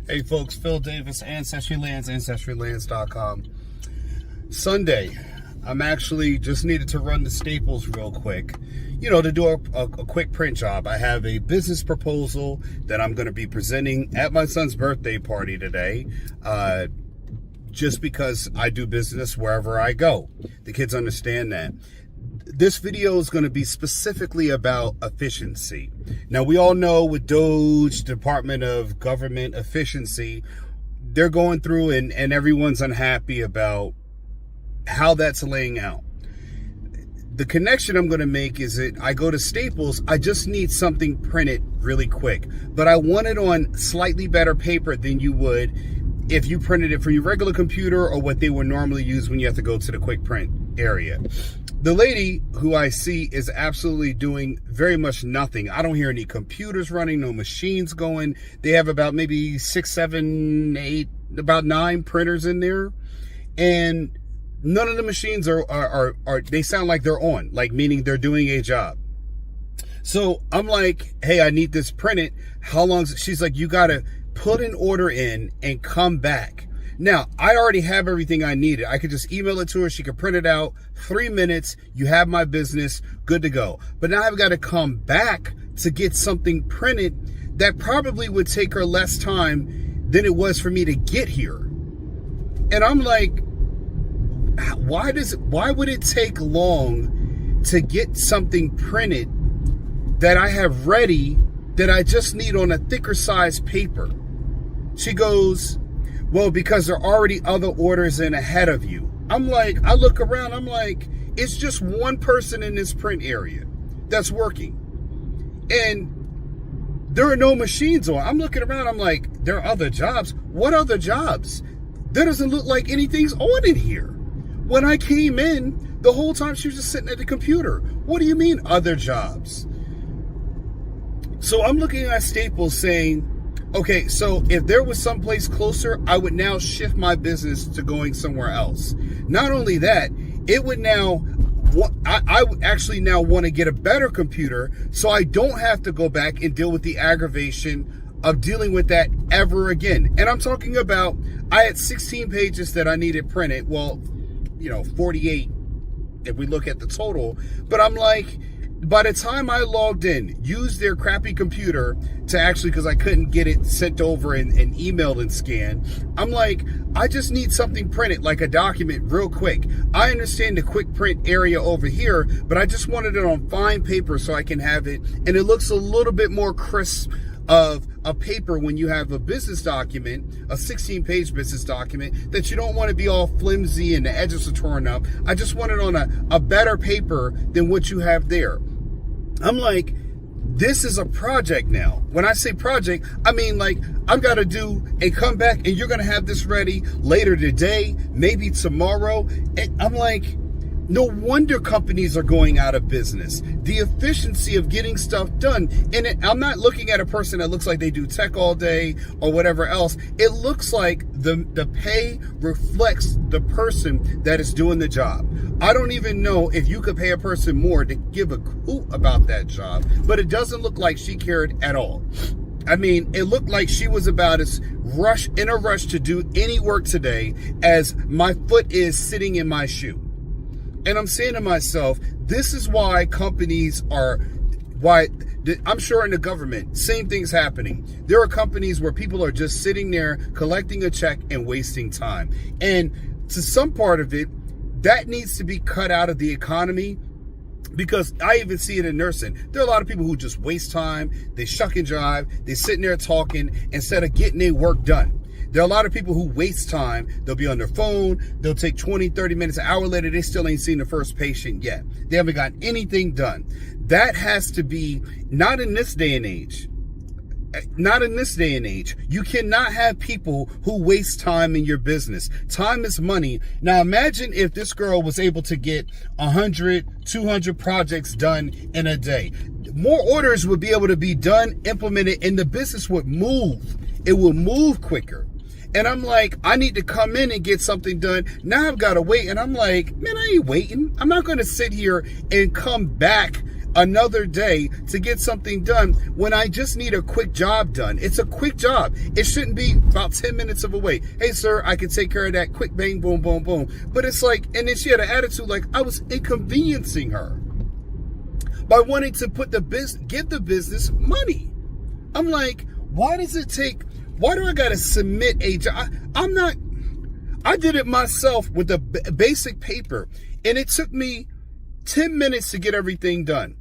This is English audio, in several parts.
Hey folks, Phil Davis, Ancestry Lands, AncestryLands.com. Sunday, I'm actually just needed to run the Staples real quick, to do a quick print job. I have a business proposal that I'm going to be presenting at my son's birthday party today, just because I do business wherever I go. The kids understand that. This video is going to be specifically about efficiency. Now, we all know with DOGE, Department of Government Efficiency, they're going through and everyone's unhappy about how that's laying out. The connection I'm going to make is that I go to Staples, I just need something printed really quick, but I want it on slightly better paper than you would if you printed it from your regular computer or what they would normally use when you have to go to the quick print area. The lady who I see is absolutely doing very much nothing. I don't hear any computers running, no machines going. They have about maybe 6, 7, 8, about 9 printers in there. And none of the machines are they sound like they're on, like meaning they're doing a job. So I'm like, hey, I need this printed. How long? She's like, you got to put an order in and come back. Now, I already have everything I needed. I could just email it to her. She could print it out. 3 minutes. You have my business. Good to go. But now I've got to come back to get something printed that probably would take her less time than it was for me to get here. And I'm like, why would it take long to get something printed that I have ready that I just need on a thicker size paper? She goes, well, because there are already other orders in ahead of you. I'm like, I look around, I'm like, it's just one person in this print area that's working. And there are no machines on. I'm looking around, I'm like, there are other jobs. What other jobs? There doesn't look like anything's on in here. When I came in, the whole time she was just sitting at the computer. What do you mean other jobs? So I'm looking at Staples saying, okay, so if there was someplace closer, I would now shift my business to going somewhere else. Not only that, it would now, I would actually now want to get a better computer so I don't have to go back and deal with the aggravation of dealing with that ever again. And I'm talking about, I had 16 pages that I needed printed. Well, 48 if we look at the total. But I'm like, by the time I logged in, used their crappy computer to actually, because I couldn't get it sent over and emailed and scanned, I'm like, I just need something printed, like a document real quick. I understand the quick print area over here, but I just wanted it on fine paper so I can have it. And it looks a little bit more crisp of a paper when you have a business document, a 16-page business document, that you don't want to be all flimsy and the edges are torn up. I just want it on a better paper than what you have there. I'm like, this is a project now. When I say project, I mean like I've got to do a comeback and you're going to have this ready later today, maybe tomorrow. And I'm like, no wonder companies are going out of business. The efficiency of getting stuff done. And I'm not looking at a person that looks like they do tech all day or whatever else. It looks like the pay reflects the person that is doing the job. I don't even know if you could pay a person more to give a hoot about that job, but it doesn't look like she cared at all. I mean, it looked like she was about as in a rush to do any work today as my foot is sitting in my shoe. And I'm saying to myself, this is why companies I'm sure in the government, same thing's happening. There are companies where people are just sitting there collecting a check and wasting time. And to some part of it, that needs to be cut out of the economy, because I even see it in nursing. There are a lot of people who just waste time. They shuck and jive. They're sitting there talking instead of getting their work done. There are a lot of people who waste time. They'll be on their phone. They'll take 20, 30 minutes, an hour later, they still ain't seen the first patient yet. They haven't got anything done. That has to be, not in this day and age. Not in this day and age. You cannot have people who waste time in your business. Time is money. Now imagine if this girl was able to get 100, 200 projects done in a day. More orders would be able to be done, implemented, and the business would move. It will move quicker. And I'm like, I need to come in and get something done. Now I've got to wait. And I'm like, man, I ain't waiting. I'm not going to sit here and come back another day to get something done when I just need a quick job done. It's a quick job. It shouldn't be about 10 minutes of a wait. Hey, sir, I can take care of that quick, bang, boom, boom, boom. But it's like, and then she had an attitude like I was inconveniencing her by wanting to give the business money. I'm like, why do I got to submit a job? I did it myself with a basic paper, and it took me 10 minutes to get everything done.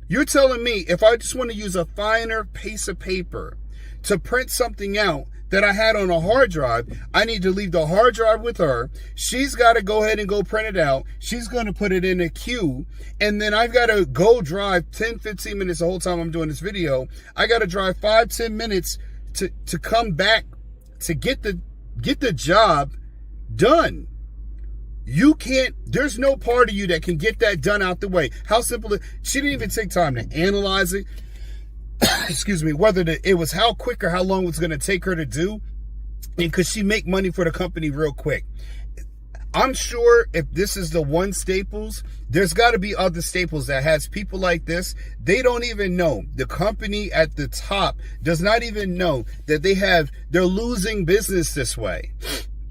You're telling me if I just want to use a finer piece of paper to print something out that I had on a hard drive, I need to leave the hard drive with her. She's got to go ahead and go print it out. She's going to put it in a queue. And then I've got to go drive 10, 15 minutes the whole time I'm doing this video. I got to drive 5, 10 minutes to come back to get the job done. You can't, there's no part of you that can get that done out the way. How simple it, she didn't even take time to analyze it. Excuse me, whether it was how quick or how long it was going to take her to do. And could she make money for the company real quick? I'm sure if this is the one Staples, there's got to be other Staples that has people like this. They don't even know. The company at the top does not even know that they're losing business this way.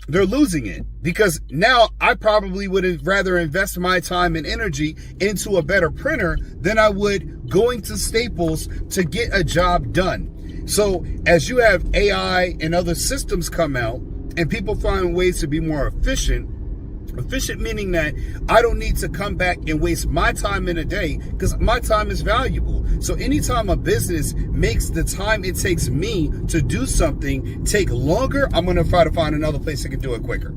They're losing it because now I probably would rather invest my time and energy into a better printer than I would going to Staples to get a job done. So as you have AI and other systems come out and people find ways to be more efficient meaning that I don't need to come back and waste my time in a day because my time is valuable. So anytime a business makes the time it takes me to do something take longer, I'm going to try to find another place that can do it quicker.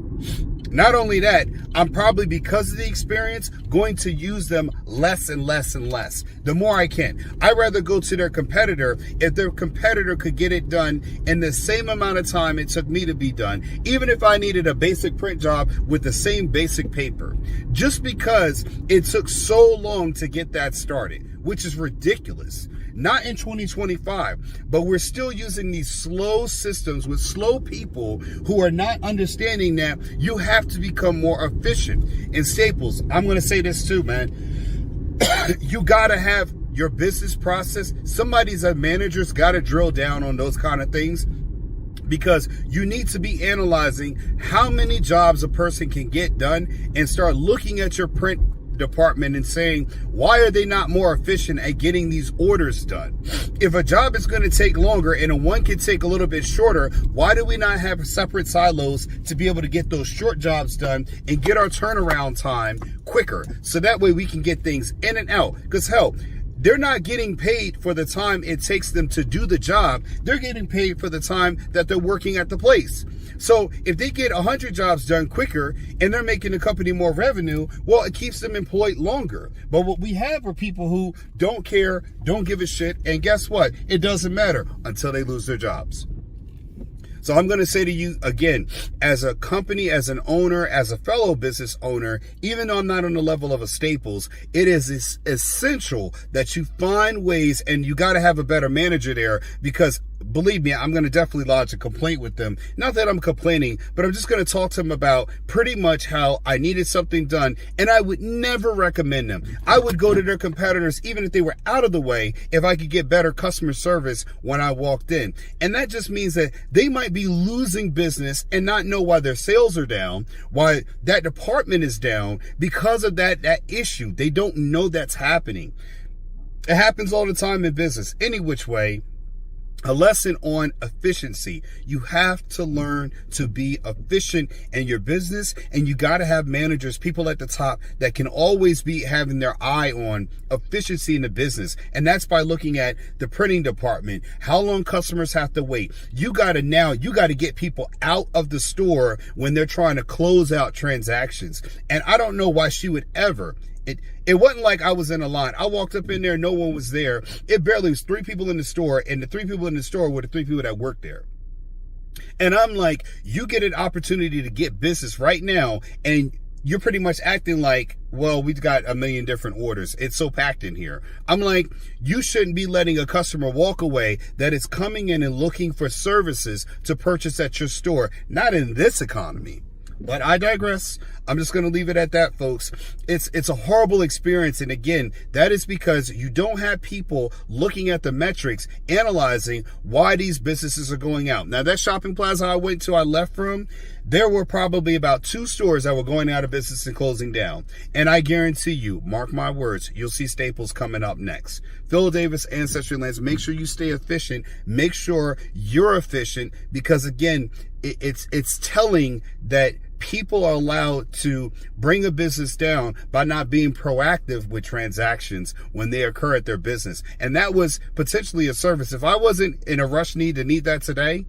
Not only that, I'm probably, because of the experience, going to use them less and less and less. The more I can. I'd rather go to their competitor if their competitor could get it done in the same amount of time it took me to be done, even if I needed a basic print job with the same basic paper. Just because it took so long to get that started, which is ridiculous. Not in 2025, but we're still using these slow systems with slow people who are not understanding that you have to become more efficient. In Staples, I'm going to say this too, man. You got to have your business process. Somebody's a manager's got to drill down on those kind of things, because you need to be analyzing how many jobs a person can get done and start looking at your print department and saying, why are they not more efficient at getting these orders done? If a job is going to take longer and a one can take a little bit shorter, why do we not have separate silos to be able to get those short jobs done and get our turnaround time quicker? So that way we can get things in and out. Because hell, they're not getting paid for the time it takes them to do the job. They're getting paid for the time that they're working at the place. So if they get 100 jobs done quicker and they're making the company more revenue, well, it keeps them employed longer. But what we have are people who don't care, don't give a shit, and guess what? It doesn't matter until they lose their jobs. So I'm going to say to you again, as a company, as an owner, as a fellow business owner, even though I'm not on the level of a Staples, it is essential that you find ways, and you got to have a better manager there, because believe me, I'm going to definitely lodge a complaint with them. Not that I'm complaining, but I'm just going to talk to them about pretty much how I needed something done, and I would never recommend them. I would go to their competitors, even if they were out of the way, if I could get better customer service when I walked in. And that just means that they might be losing business and not know why their sales are down, why that department is down, because of that issue. They don't know that's happening. It happens all the time in business. Any which way, a lesson on efficiency. You have to learn to be efficient in your business, and you got to have managers, people at the top that can always be having their eye on efficiency in the business. And that's by looking at the printing department, how long customers have to wait. You got to get people out of the store when they're trying to close out transactions. And I don't know why she would ever. It wasn't like I was in a line. I walked up in there, no one was there. It barely was 3 people in the store, and the 3 people in the store were the 3 people that worked there. And I'm like, you get an opportunity to get business right now, and you're pretty much acting like, well, we've got a million different orders. It's so packed in here. I'm like, you shouldn't be letting a customer walk away that is coming in and looking for services to purchase at your store. Not in this economy. But I digress. I'm just going to leave it at that, folks. It's a horrible experience. And again, that is because you don't have people looking at the metrics, analyzing why these businesses are going out. Now, that shopping plaza I left from, there were probably about 2 stores that were going out of business and closing down. And I guarantee you, mark my words, you'll see Staples coming up next. Phil Davis, Ancestry Lands. Make sure you stay efficient. Make sure you're efficient, because again, it's telling that people are allowed to bring a business down by not being proactive with transactions when they occur at their business. And that was potentially a service. If I wasn't in a rush need to need that today,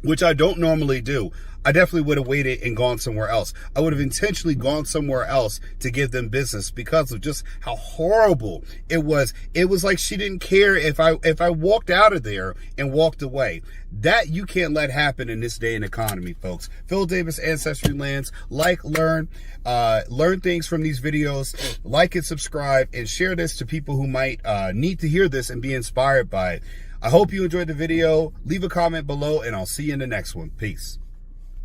which I don't normally do, I definitely would have waited and gone somewhere else. I would have intentionally gone somewhere else to give them business because of just how horrible it was. It was like she didn't care if I walked out of there and walked away. That you can't let happen in this day and economy, folks. Phil Davis, Ancestry Lands. Like, learn things from these videos. Like and subscribe, and share this to people who might need to hear this and be inspired by it. I hope you enjoyed the video. Leave a comment below, and I'll see you in the next one. Peace.